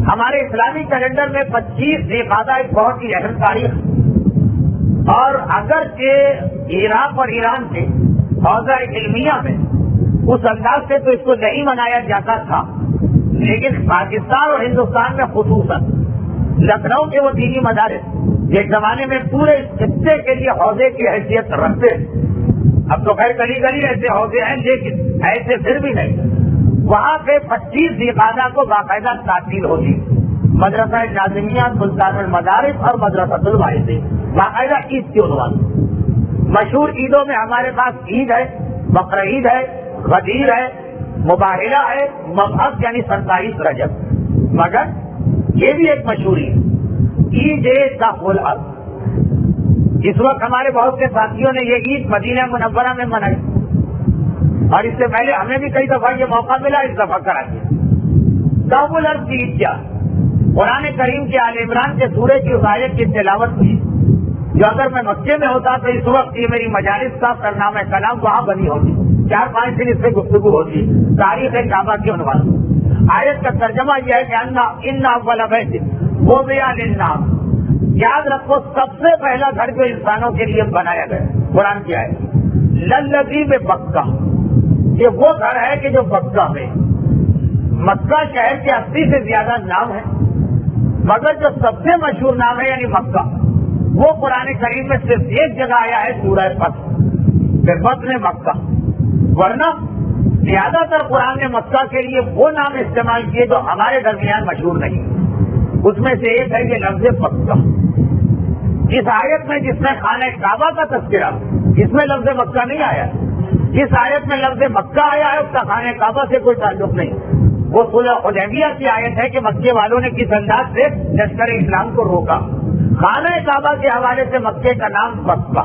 ہمارے اسلامی کیلنڈر میں 25 ذوالقعدہ ایک بہت ہی اہم تاریخ، اور اگرچہ عراق اور ایران کے حوزہ علمیہ میں اس انداز سے تو اس کو نہیں منایا جاتا تھا، لیکن پاکستان اور ہندوستان میں خصوصاً لکھنؤ کے وہ دینی مدارس ایک زمانے میں پورے خطے کے لیے حوزے کی حیثیت رکھتے ہیں، اب تو خیر گلی گلی ایسے حوزے ہیں لیکن ایسے پھر بھی نہیں، وہاں پہ 25 ذوالقعدہ کو باقاعدہ تعطیل ہوتی، مدرسہ ناظمیہ، سلطان المدارس اور مدرسۃ الواعظین باقاعدہ عید کے عنوان۔ مشہور عیدوں میں ہمارے پاس عید ہے، بقر عید ہے، غدیر ہے، مباہلہ ہے، مبعث یعنی 27 رجب، مگر یہ بھی ایک مشہوری ہے عید دخل الارض۔ اس وقت ہمارے بہت سے ساتھیوں نے یہ عید مدینہ منورہ میں منائی، اور اس سے پہلے ہمیں بھی کئی دفعہ یہ موقع ملا اس دفعہ کرا دیا۔ دخل الارض کی عید کیا؟ قرآن کریم کے آل عمران کے سورہ کی اس آیت کی تلاوت ہوئی جو اگر میں مکے میں ہوتا تو اس وقت یہ میری مجالس کا سرنامہ کلام وہاں بنی ہوتی، 4-5 دن اس سے گفتگو ہوتی، تاریخ کعبہ کے عنوان۔ آیت کا ترجمہ یہ ہے کہ ان اول بیت وضع للناس، یاد رکھو سب سے پہلا گھر جو انسانوں کے لیے بنایا گیا قرآن کی آیت للذی ببکہ، یہ وہ گھر ہے کہ جو بکہ میں، مکہ شہر کے 80 سے زیادہ نام ہے، مگر جو سب سے مشہور نام ہے یعنی مکہ، وہ قرآن کریم میں صرف ایک جگہ آیا ہے سورہ فتح، بطن مکہ، ورنہ زیادہ تر قرآن نے مکہ کے لیے وہ نام استعمال کیے جو ہمارے درمیان مشہور نہیں، اس میں سے ایک ہے یہ لفظ مکہ۔ اس آیت میں جس میں خانہ کعبہ کا تذکرہ، اس میں لفظ مکہ نہیں آیا، جس آیت میں لفظ مکہ آیا ہے اس کا خانہ کعبہ سے کوئی تعلق نہیں، وہ صلح حدیبیہ کی آیت ہے کہ مکے والوں نے کس انداز سے لشکر اسلام کو روکا، خانہ کعبہ کے حوالے سے مکے کا نام مکہ،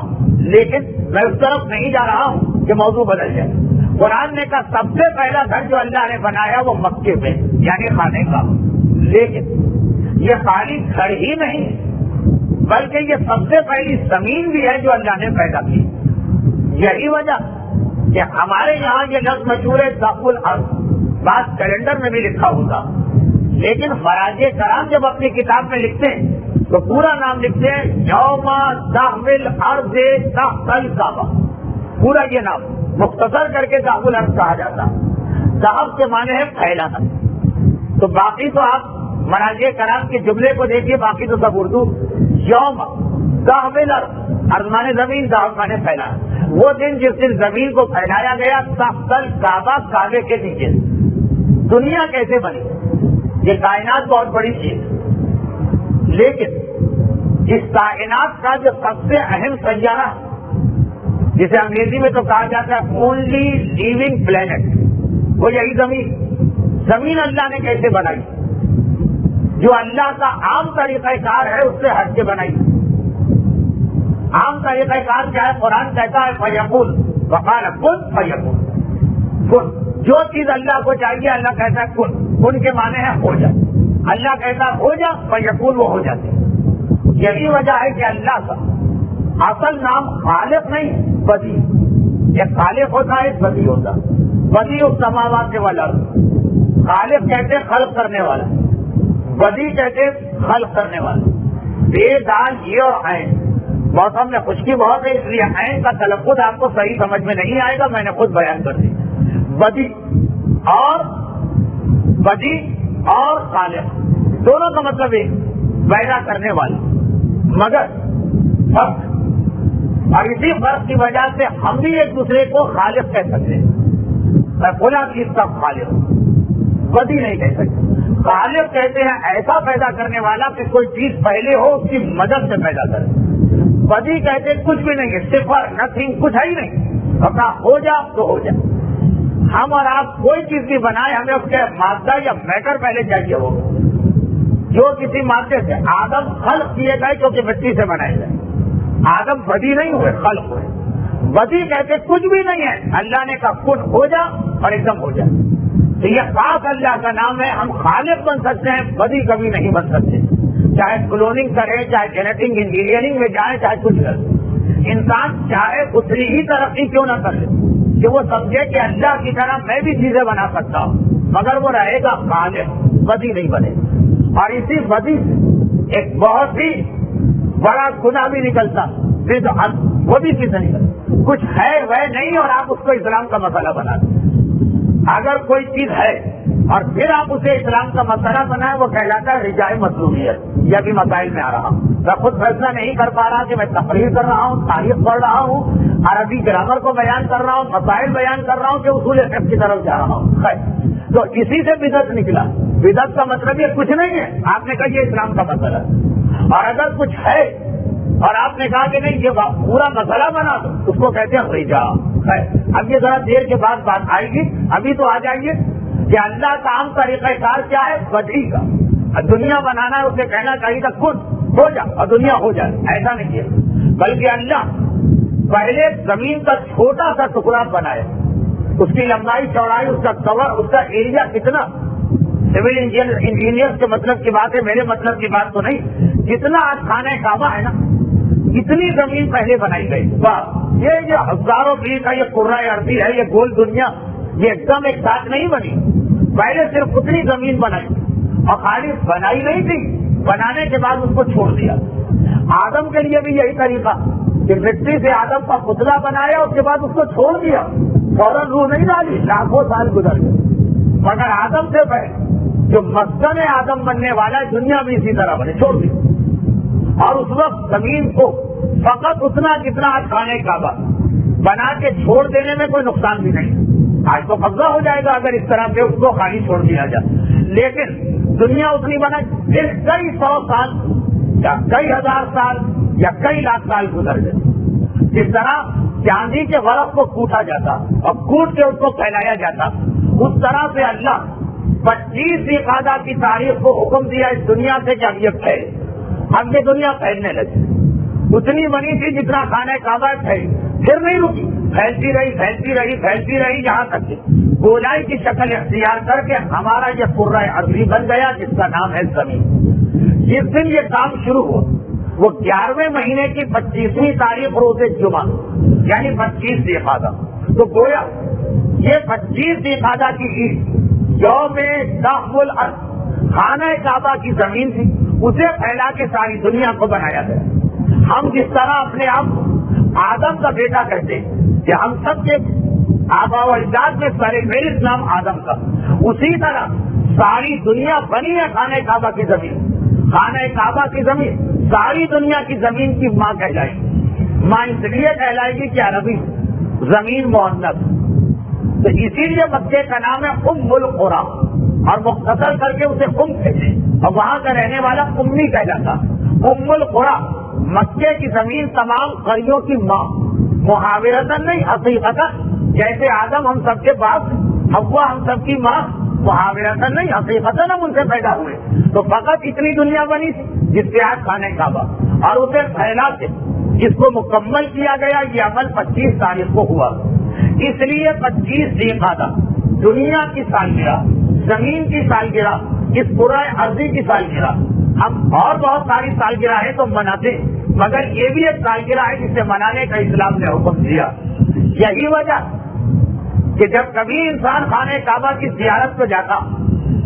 لیکن میں اس طرف نہیں جا رہا ہوں کہ موضوع بدل جائے۔ قرآن نے کہا سب سے پہلا گھر جو اللہ نے بنایا وہ مکے میں یعنی خانہ کعبہ، لیکن یہ خالی گھر ہی نہیں بلکہ یہ سب سے پہلی زمین بھی ہے جو اللہ نے پیدا کی۔ یہی وجہ کہ ہمارے یہاں یہ لفظ مشہور ہے دخل الارض، بات کیلنڈر میں بھی لکھا ہوگا، لیکن خراج کرام جب اپنی کتاب میں لکھتے ہیں تو پورا نام لکھتے ہیں یوم دخل الارض تحت الکعبہ، پورا یہ نام مختصر کر کے دخل الارض کہا جاتا ہے۔ دخل کے معنی ہے پھیلانا، تو باقی تو آپ مراجع کرام کے جملے کو دیکھیے، باقی تو سب اردو۔ یوم دخل الارض، ارض مانے زمین، دخل مانے پھیلانا، وہ دن جس دن زمین کو پھیلایا گیا تحت الکعبہ، کعبے کے نیچے۔ دنیا کیسے بنی؟ یہ کائنات بہت بڑی چیز، لیکن اس کائنات کا جو سب سے اہم سیارہ جسے انگریزی میں تو کہا جاتا ہے اونلی لیونگ پلینٹ، وہ یہی زمین اللہ نے کیسے بنائی؟ جو اللہ کا عام طریقہ کار ہے اس سے ہٹ کے بنائی۔ عام طریقہ کار کیا ہے؟ قرآن کہتا ہے فیکون، وقال کن فیکون، کن، جو چیز اللہ کو چاہیے اللہ کہتا ہے کن، کن کے معنی ہے ہو جا، اللہ کہتا ہے ہو جا، فیکون، وہ ہو جاتے۔ یہی وجہ ہے کہ اللہ کا اصل نام خالق نہیں بدی، ایک خالق ہوتا ہے ایک بدی ہوتا ہے۔ بدی السماوات والارض، خالق کہتے خلق کرنے والا، بدی کہتے خلق کرنے والا۔ بے دال یہ اور عین، موسم میں خشکی بہت ہے اس لیے عین کا تلفظ آپ کو صحیح سمجھ میں نہیں آئے گا، میں نے خود بیان کر دی۔ بدی اور خالق دونوں کا مطلب ایک، پیدا کرنے والا، مگر فرق، اور اسی فرق کی وجہ سے ہم بھی ایک دوسرے کو خالق کہہ سکتے ہیں، میں بولا کہ اس کا خالق، بدی نہیں کہہ سکتے۔ خالق کہتے ہیں ایسا پیدا کرنے والا کہ کوئی چیز پہلے ہو اس کی مدد سے پیدا کرے۔ بدی کہتے کچھ بھی نہیں ہے، صفر، نتھنگ، کچھ ہے ہی نہیں، اپنا ہو جا تو ہو جا۔ ہم اور آپ کوئی چیز بھی بنائے ہمیں اس کے مادہ یا میٹر پہلے چاہیے ہوگا، جو کسی مادے سے آدم خلق کیے گئے کیونکہ مٹی سے بنائے گئے، آدم بدی نہیں ہوئے، خلق ہوئے۔ بدی کہتے کچھ بھی نہیں ہے، اللہ نے کہا کن ہو جا اور ایک دم ہو جا، تو یہ خاص اللہ کا نام ہے۔ ہم خالق بن سکتے ہیں، بدی کبھی نہیں بن سکتے، چاہے کلوننگ کرے، چاہے جینیٹنگ انجینئرنگ میں جائے، چاہے کچھ کرے۔ انسان چاہے اتنی ہی ترقی کیوں نہ کر لے کہ وہ سمجھے کہ اللہ کی طرح میں بھی چیزیں بنا سکتا ہوں، مگر وہ رہے گا خالق، بدی نہیں بنے۔ اور اسی بدی سے ایک بہت ہی بڑا گناہ بھی نکلتا، وہ بھی کس سے نکلتا؟ کچھ ہے وہ نہیں اور آپ اس کو اسلام کا مسئلہ بنا دیں۔ اگر کوئی چیز ہے اور پھر آپ اسے اسلام کا مسئلہ بنائیں، وہ کہلاتا ہے رجاء مطلوبیت۔ یہ بھی مسائل میں آ رہا ہوں، میں خود فیصلہ نہیں کر پا رہا کہ میں تقریر کر رہا ہوں، تاریخ پڑھ رہا ہوں، عربی گرامر کو بیان کر رہا ہوں، مسائل بیان کر رہا ہوں کہ اصول فقہ کی طرف جا رہا ہوں۔ تو اسی سے بدعت نکلا۔ بدعت کا مطلب یہ کچھ نہیں ہے، آپ نے کہا یہ اسلام کا مسئلہ ہے، اور اگر کچھ ہے اور آپ نے کہا کہ نہیں یہ پورا مسئلہ بنا دو، اس کو کہتے ہیں رجاء۔ اب یہ ذرا دیر کے بعد بات آئے گی، ابھی تو آ جائیے کہ اللہ کا عام طریقہ کار کیا ہے؟ بدی کا۔ دنیا بنانا ہے، اسے کہنا چاہیے تھا خود ہو جا اور دنیا ہو جائے، ایسا نہیں کیا، بلکہ اللہ پہلے زمین کا چھوٹا سا ٹکڑا بنایا، اس کی لمبائی چوڑائی، اس کا کور، اس کا ایریا کتنا، سول انجینئر کے مطلب کی بات ہے، میرے مطلب کی بات تو نہیں، جتنا آج خانہ کعبہ ہے نا اتنی زمین پہلے بنائی گئی۔ واہ، یہ جو ہزاروں فیٹ کا یہ کرہ ارضی ہے، یہ گول دنیا، یہ ایک دم ایک ساتھ نہیں بنی، پہلے صرف اتنی زمین بنائی، اور خالی بنائی نہیں تھی، بنانے کے بعد اس کو چھوڑ دیا۔ آدم کے لیے بھی یہی طریقہ کہ مٹی سے آدم کا پتلا بنایا، اس کے بعد اس کو چھوڑ دیا، فوراً روح نہیں ڈالی، لاکھوں سال گزر گئے، مگر آدم سے پہلے جو مسکن آدم بننے والا ہے، دنیا بھی اسی طرح بنے، چھوڑ دی۔ اور اس وقت زمین کو فقط اتنا جتنا آج خانہ کعبہ بنا کے چھوڑ دینے میں کوئی نقصان بھی نہیں، آج تو قبضہ ہو جائے گا اگر اس طرح سے اس کو خالی چھوڑ دیا جائے، لیکن دنیا اتنی بنائی، پھر کئی سو سال یا کئی ہزار سال یا کئی لاکھ سال گزر گئے، جس طرح چاندی کے ورق کو کوٹا جاتا اور کوٹ کے اس کو پھیلایا جاتا، اس طرح سے اللہ 25 ذی القعدہ کی تاریخ کو حکم دیا اس دنیا سے کہ اب یہ پھیلے۔ اب یہ دنیا پھیلنے لگی، اتنی بنی تھی جتنا خانہ کعبہ پھیلی، پھر نہیں رکی، پھیلتی رہی پھیلتی رہی پھیلتی رہی، یہاں تک کہ گولائی کی شکل اختیار کر کے ہمارا یہ کرہ ارضی بن گیا جس کا نام ہے زمین۔ جس دن یہ کام شروع ہوا وہ 11ویں مہینے کی 25ویں تاریخ روز جمعہ، یعنی 25 ذی القعدہ، تو گویا یہ 25 ذی القعدہ کی عید یوم دخل الارض، خانہ کعبہ کی زمین تھی، اسے پھیلا کے ساری دنیا کو بنایا گیا۔ ہم جس طرح اپنے آپ آدم کا بیٹا کہتے ہیں کہ ہم سب کے آبا و اجداد میں سارے میرے نام آدم کا، اسی طرح ساری دنیا بنی ہے خانہ کعبہ کی زمین۔ خانہ کعبہ کی زمین ساری دنیا کی زمین کی ماں کہلائے گی۔ ماں اس لیے کہلائے گی کہ عربی زمین مؤنث، تو اسی لیے مکے کا نام ہے ام القری، اور مختصر کر کے اسے ام کہتے ہیں، اور وہاں کا رہنے والا امی کہلاتا۔ ام القری مکے کی زمین تمام قریوں کی ماں، محاورتاً نہیں حقیقتاً، جیسے آدم ہم سب کے باپ، حوا ہم سب کی ماں، محاورتاً نہیں حقیقتاً ہم ان سے پیدا ہوئے، تو فقط اتنی دنیا بنی تھی جس سے آج خانہ کعبہ، اور اسے پھیلا کے جس کو مکمل کیا گیا، یہ عمل 25 تاریخ کو ہوا۔ اس لیے 25 ذی القعدہ دنیا کی سالگرہ، زمین کی سالگرہ، اس کرہ ارضی کی سالگرہ، ہم اور بہت ساری سالگرہ ہے تو مناتے، مگر یہ بھی ایک سالگرہ ہے جسے منانے کا اسلام نے حکم دیا۔ یہی وجہ کہ جب کبھی انسان خانہ کعبہ کی زیارت کو جاتا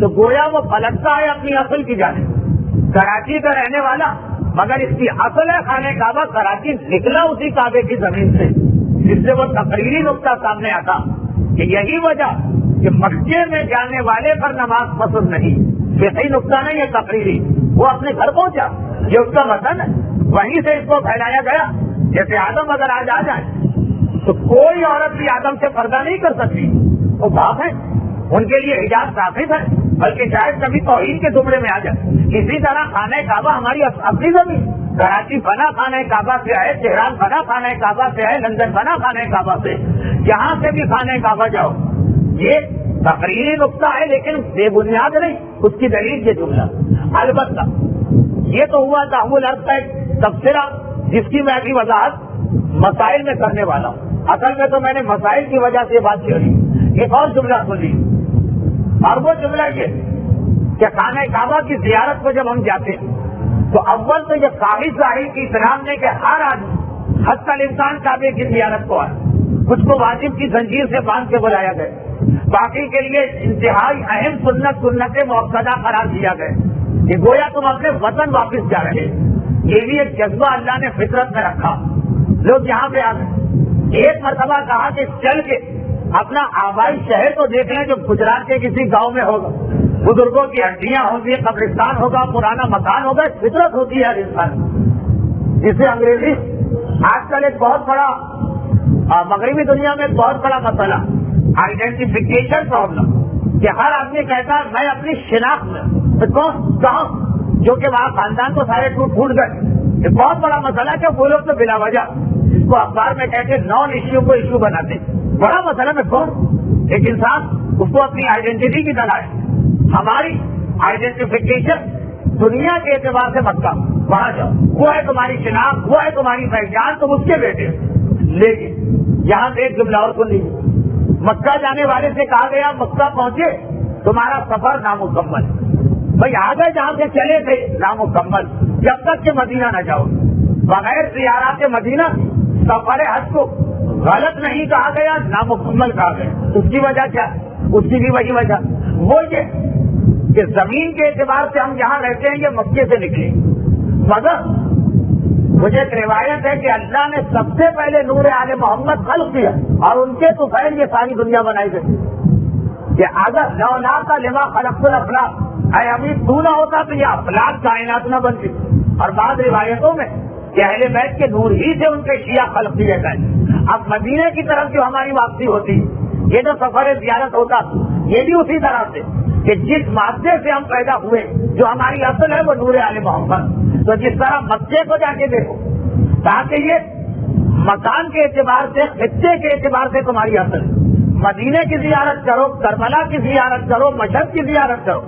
تو گویا وہ پلٹتا ہے اپنی اصل کی جانب، کراچی کا رہنے والا، مگر اس کی اصل ہے خانہ کعبہ، کراچی نکلا اسی کعبے کی زمین سے، جس سے وہ تقریری نقطہ سامنے آتا کہ یہی وجہ کہ مکے میں جانے والے پر نماز پسند نہیں، فقہی نقطہ نہیں ہے تقریری، وہ اپنے گھر پہنچا، یہ اس کا وطن ہے، وہیں سے اس کو پھیلایا گیا۔ جیسے آدم اگر آج آ جائے تو کوئی عورت بھی آدم سے پردہ نہیں کر سکتی، وہ باپ ہے، ان کے لیے حجاب ثابت ہے، بلکہ شاید کبھی توحید کے زمرے میں آ جائے۔ اسی طرح خانہ کعبہ ہماری اپنی زمین، کراچی بنا خانہ کعبہ سے ہے، تہران بنا خانہ کعبہ سے ہے، لندن بنا خانہ کعبہ سے، جہاں سے بھی خانہ کعبہ جاؤ، یہ تقریری نقطہ ہے لیکن بے بنیاد نہیں، اس کی دلیل یہ جملہ۔ البتہ یہ تو ہوا تحول الارض کا ایک تبصرہ جس کی میں ابھی وضاحت مسائل میں کرنے والا ہوں، اصل میں تو میں نے مسائل کی وجہ سے بات چھیڑی۔ ایک اور جملہ سنی، اور وہ جملہ یہ کہ خانہ کعبہ کی زیارت کو جب ہم جاتے ہیں تو اول تو یہ قابل ظاہر کی اسلام نے کہ ہر آدمی حتی الانسان کعبے کی زیارت کو آئے، کچھ کو واجب کی زنجیر سے باندھ کے بلایا گئے، باقی کے لیے انتہائی اہم سنت مؤکدہ قرار دیا گئے کہ گویا تم اپنے وطن واپس جا رہے. یہ بھی ایک جذبہ اللہ نے فطرت میں رکھا. لوگ یہاں پہ آ گئے. ایک مرتبہ کہا کہ چل کے اپنا آبائی شہر تو دیکھ لیں جو گجرات کے کسی گاؤں میں ہوگا. بزرگوں کی ہڈیاں ہوں گی, قبرستان ہوگا, پرانا مکان ہوگا. فطرت ہوتی ہے ہر انسان. جسے انگریزی آج کل ایک بہت بڑا مغربی دنیا میں بہت بڑا مسئلہ آئیڈینٹیفیکیشن پرابلم, کہ ہر آدمی کہتا ہے میں اپنی شناخت میں کہاں, جو کہ وہاں خاندان کو سارے ٹوٹ پھوٹ گئے. یہ بہت بڑا مسئلہ ہے کہ وہ لوگ تو بلا وجہ جس کو اخبار میں کہتے نان ایشو کو ایشو بناتے. بڑا مسئلہ میں کون ایک انسان اس کو اپنی آئیڈینٹی کی تلاش. ہماری آئیڈینٹیفیکیشن دنیا کے اعتبار سے مکہ, وہاں جاؤ, وہ ہے تمہاری شناخت, وہ ہے تمہاری پہچان, تم اس کے بیٹے. لیکن یہاں سے ایک جملہ اور سن لیجیے. مکہ جانے والے سے کہا گیا مکہ پہنچے تمہارا سفر نامکمل. بھائی آگے جہاں سے چلے تھے نامکمل, جب تک کہ مدینہ نہ جاؤ. بغیر زیارت مدینہ سفر حج کو غلط نہیں کہا گیا, نامکمل کہا گیا. اس کی وجہ کیا؟ اس کی بھی وہی وجہ وہ یہ کہ زمین کے اعتبار سے ہم جہاں رہتے ہیں یہ مکے سے نکلے. مگر مجھے ایک روایت ہے کہ اللہ نے سب سے پہلے نور آل محمد خلق کیا اور ان کے تو خیر یہ ساری دنیا بنائی گئی. کہ اگر لولا کا لما خلقت الافلاق, اے ابھی تو نہ ہوتا تو یہ افلاق کائنات نہ بنتی. اور بعض روایتوں میں کہ اہل بیت کے نور ہی سے ان کے شیعہ خلق کیے گئے. اب مدینے کی طرف جو ہماری واپسی ہوتی, یہ جو سفر زیارت ہوتا, یہ بھی اسی طرح سے کہ جس مادے سے ہم پیدا ہوئے جو ہماری اصل ہے وہ نور آل محمد. تو جس طرح مکے کو جا کے دیکھو تاکہ یہ مکان کے اعتبار سے, خطے کے اعتبار سے تمہاری اصل. مدینے کی زیارت کرو, کربلا کی زیارت کرو, مشہد کی زیارت کرو,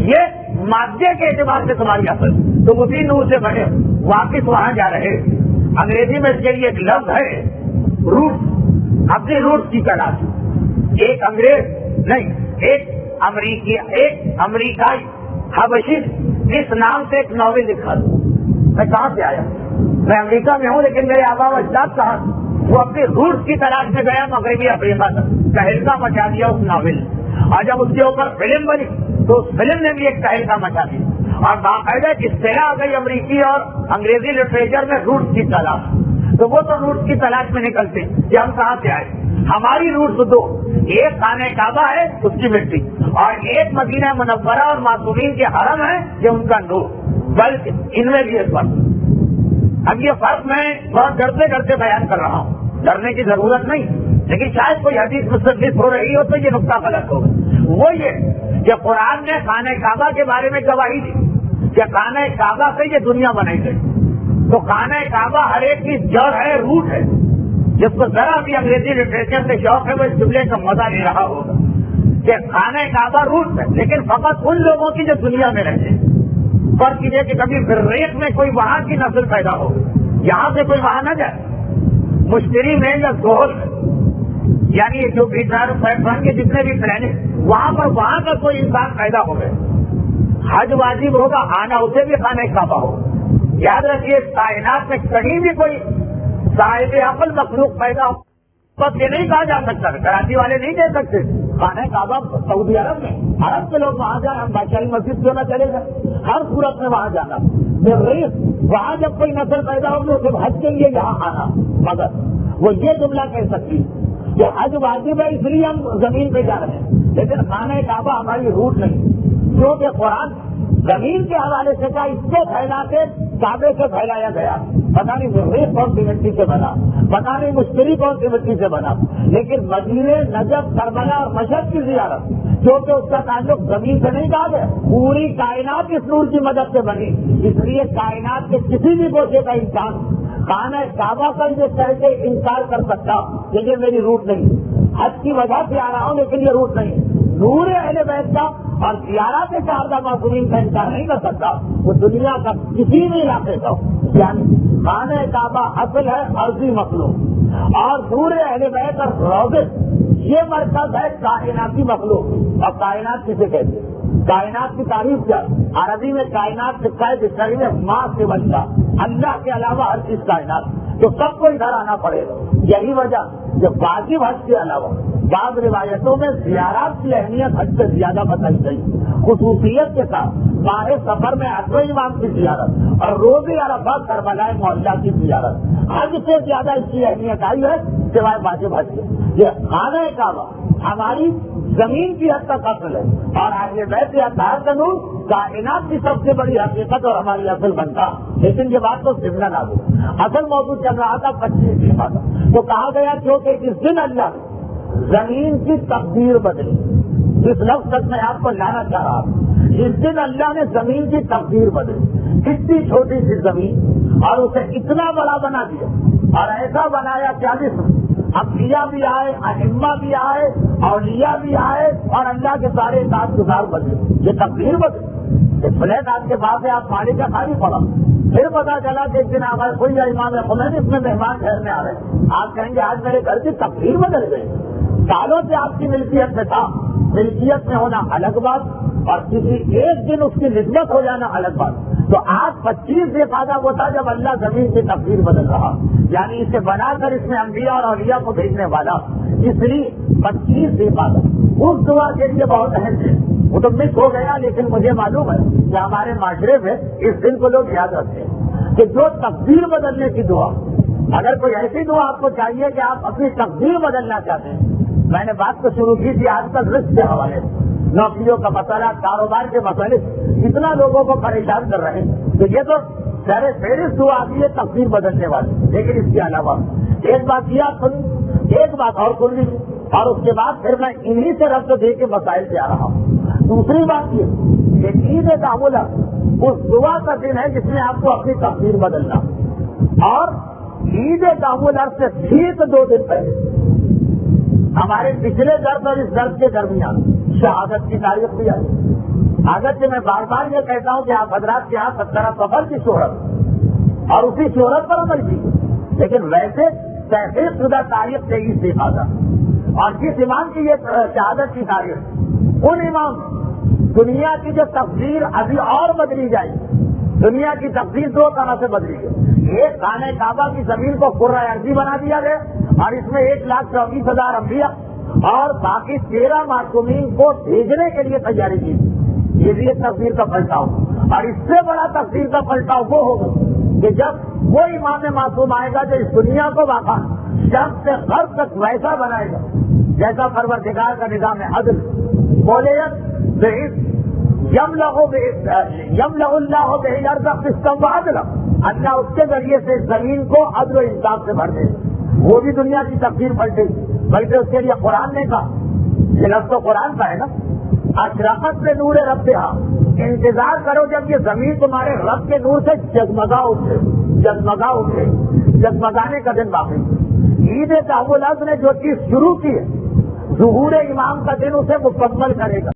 یہ مادے کے اعتبار سے تمہاری اصل. تم اسی نور سے بنے واپس وہاں جا رہے. انگریزی میں اس کے لیے ایک لفظ ہے روٹ, اپنی روٹ کی تلاش. ایک انگریز نہیں, ایک امریکائی حبشی اس نام سے ایک ناول لکھا. میں کہاں سے آیا؟ میں امریکہ میں ہوں لیکن میرے آبا و اجداد کہاں؟ وہ اپنی روٹ کی تلاش میں گیا مغربی افریقہ تک, تہلکہ مچا دیا اس ناول. اور جب اس کے اوپر فلم بنی تو اس فلم نے بھی ایک تہلکہ مچا دی. اور باقاعدہ اصطلاح آ گئی امریکی اور انگریزی لٹریچر میں روٹ کی تلاش. تو وہ تو روٹ کی تلاش میں نکلتے کہ ہم کہاں سے آئے. ہماری روٹ دو, ایک خانہ کعبہ ہے اس کی مٹی, اور ایک مدینہ منورہ اور معصومین کے حرم ہے یہ ان کا نور. بلکہ ان میں بھی ایک فرق. اب یہ فرق میں بہت ڈرتے ڈرتے بیان کر رہا ہوں, ڈرنے کی ضرورت نہیں, لیکن شاید کوئی حدیث مستفید ہو رہی ہو تو یہ نقطہ غلط ہوگا. وہ یہ کہ قرآن نے خانہ کعبہ کے بارے میں گواہی دی کہ خانہ کعبہ سے یہ دنیا بنائی گئی. تو خانہ کعبہ ہر ایک کی جڑ ہے, روٹ ہے. جس کو ذرا بھی انگریزی لٹریچر سے شوق ہے وہ اس جملے کا مزہ لے رہا ہوگا کہ خانہ کعبہ روٹ ہے, لیکن فقط ان لوگوں کی جو دنیا میں رہتے ہیں. فرق یہ کہ کبھی بریک میں کوئی وہاں کی نسل پیدا ہو, یہاں سے کوئی وہاں نہ جائے. مشتری میں یا زہر میں, یعنی جو بھی کے جتنے بھی پلانٹ وہاں پر وہاں کا کوئی انسان پیدا ہو گئے, حج واجب ہوگا, آنا اسے بھی خانہ کعبہ ہو. یاد رکھیے کائنات میں کہیں بھی کوئی صاحب عقل مخلوق پیدا ہو بس یہ نہیں کہا جا سکتا. کراچی والے نہیں دے سکتے خانہ کعبہ سعودی عرب میں, عرب کے لوگ وہاں جانا, بادشاہی مسجد کیوں نہ چلے گا, ہر صورت میں وہاں جانا. وہاں جب کوئی نسل پیدا ہوگی تو حج کے لیے یہاں آنا. مگر وہ یہ جملہ کہہ سکتی کہ حج واجب ہے اس لیے ہم زمین پہ جا رہے ہیں, لیکن خانہ کعبہ ہماری روٹ نہیں. کیونکہ قرآن زمین کے حوالے سے کہا اس کو پھیلا کے کعبے سے پھیلایا گیا. پتا نہیں ریت کون سی مٹی سے بنا, پتا نہیں مشتری کون سی مٹی سے بنا, لیکن مدینے, نجف, کربلا اور مشہد کی زیارت کیونکہ اس کا تعلق زمین سے نہیں کہا گیا, پوری کائنات اس نور کی مدد سے بنی. اس لیے کائنات کے کسی بھی گوشے کا انسان خانہ کعبہ کا یہ کہہ کے انکار کر سکتا کہ یہ میری روٹ نہیں, حج کی وجہ سے آ رہا ہوں لیکن یہ روٹ نہیں. نور اہل بیت کا اور زیارت شاردا معصومین کا انکار نہیں کر سکتا. وہ دنیا کا کسی بھی علاقے کا یعنی خانہ کعبہ اصل ہے عرضی مخلوق, اور نور اہل بیت اور روضے یہ مرکز ہے کائناتی مخلوق. اور کائنات کسے کہتے ہیں؟ کائنات کی تعریف کیا؟ عربی میں کائنات سے قید کرنے ماں سے بنتا, اللہ کے علاوہ ہر چیز کائنات, تو سب کو ادھر آنا پڑے گا. یہی وجہ کہ واجب حج کے علاوہ بعض روایتوں میں زیارات کی اہمیت حج سے زیادہ بتائی گئی, خصوصیت کے ساتھ ماہ سفر میں عرفہ امام کی زیارت اور روز عرفہ کربلا معلیٰ کی زیارت، حج سے زیادہ اس کی اہمیت آئی ہے سوائے واجب حج کے۔ یہ خانہ کعبہ ہماری زمین کی حد تک اصل ہے، اور آگے بیت اطہار کا نور کائنات کی سب سے بڑی حقیقت اور ہماری اصل بنتا۔ لیکن یہ بات تو ضمن آ گئی، اصل موضوع چل رہا تھا 25 عبادت، تو کہا گیا کیونکہ اس دن اللہ نے زمین کی تقدیر بدلی۔ اس لفظ تک میں آپ کو لانا چاہ رہا ہوں، اس دن اللہ نے زمین کی تقدیر بدلی، کتنی چھوٹی سی زمین اور اسے اتنا بڑا بنا دیا، اور ایسا بنایا کہ انبیاء بھی آئے، ائمہ بھی آئے، اولیاء بھی آئے، اور اللہ کے سارے اطاعت گزار بدلے۔ یہ تقدیر بدلی۔ فلیٹ آپ کے پاس ہے، آپ پانی کا خالی پڑا، پھر پتا چلا کہ ایک دن ہمارے کوئی امام خمینی اس میں مہمان ٹھہرنے آ رہے ہیں، آپ کہیں گے آج میرے گھر کی تقدیر بدل گئی۔ سالوں سے آپ کی ملکیت میں تھا، ملکیت میں ہونا الگ بات اور کسی ایک دن اس کی نسبت ہو جانا الگ بات۔ تو آج 25 سے فائدہ وہ تھا جب اللہ زمین کی تقدیر بدل رہا، یعنی اسے بنا کر اس میں انبیاء اور اولیاء کو بھیجنے والا، اس لیے 25 سے فائدہ اس دعا کے لیے بہت اہم ہے۔ وہ تو مس ہو گیا، لیکن مجھے معلوم ہے کہ ہمارے معاشرے میں اس دن کو لوگ یاد رکھتے ہیں کہ جو تقدیر بدلنے کی دعا، اگر کوئی ایسی دعا آپ کو چاہیے کہ آپ اپنی تقدیر بدلنا چاہتے ہیں، میں نے بات تو شروع کی تھی آج کل رزق کے حوالے سے، نوکریوں کا مسئلہ، کاروبار کے مسئلے اتنا لوگوں کو پریشان کر رہے ہیں، تو یہ تو سر فہرست دعا آتی ہے تقدیر بدلنے والی۔ لیکن اس کے علاوہ ایک بات یہ سنی، ایک بات اور سن لی، اور اس کے بعد پھر میں انہی سے ربط دے کے مسائل پہ آ رہا ہوں۔ دوسری بات یہ کہ عید تعامل اس دعا کا دن ہے جس میں آپ کو اپنی تقدیر بدلنا، اور عید تعامل سے ٹھیک 2 دن پہلے ہمارے پچھلے درس اور اس درس کے درمیان شہادت کی تاریخ بھی آئی۔ اگرچہ میں بار بار یہ کہتا ہوں کہ آپ حضرات کے یہاں 17 سفر کی شہرت اور اسی شہرت پر عمل کی، لیکن ویسے تحقیق شدہ تاریخ 23 سے فائدہ، اور جس امام کی یہ شہادت کی تاریخ، ان امام دنیا کی جو تقدیر ابھی اور بدلی جائے، دنیا کی تقدیر 2 طرح سے بدلی گئی۔ ایک خانہ کعبہ کی زمین کو قرہ ارضی بنا دیا گیا، اور اس میں 1,24,000 انبیاء اور باقی 13 معصومین کو بھیجنے کے لیے تیاری کی۔ یہ بھی ایک تقدیر کا پلٹاؤ، اور اس سے بڑا تقدیر کا پلٹاؤ وہ ہوگا کہ جب وہ امام معصوم آئے گا جو اس دنیا کو واقع جب سے غرب تک ویسا بنائے گا جیسا پروردگار کا نظام عدل بولے اللہ اس کے ذریعے سے زمین کو عدل و انصاف سے بھر دے، وہ بھی دنیا کی تقدیر پلٹے گی۔ بلکہ اس کے لیے قرآن نے کہا، یہ لفظ تو قرآن کا ہے نا، اشرقت سے نور رب سے، انتظار کرو جب یہ زمین تمہارے رب کے نور سے جگمگا اٹھے، جگمگا اٹھے، جگمگانے کا دن باقی۔ عید تعامل نے جو چیز شروع کی ہے، ظہور امام کا دن اسے مکمل کرے گا۔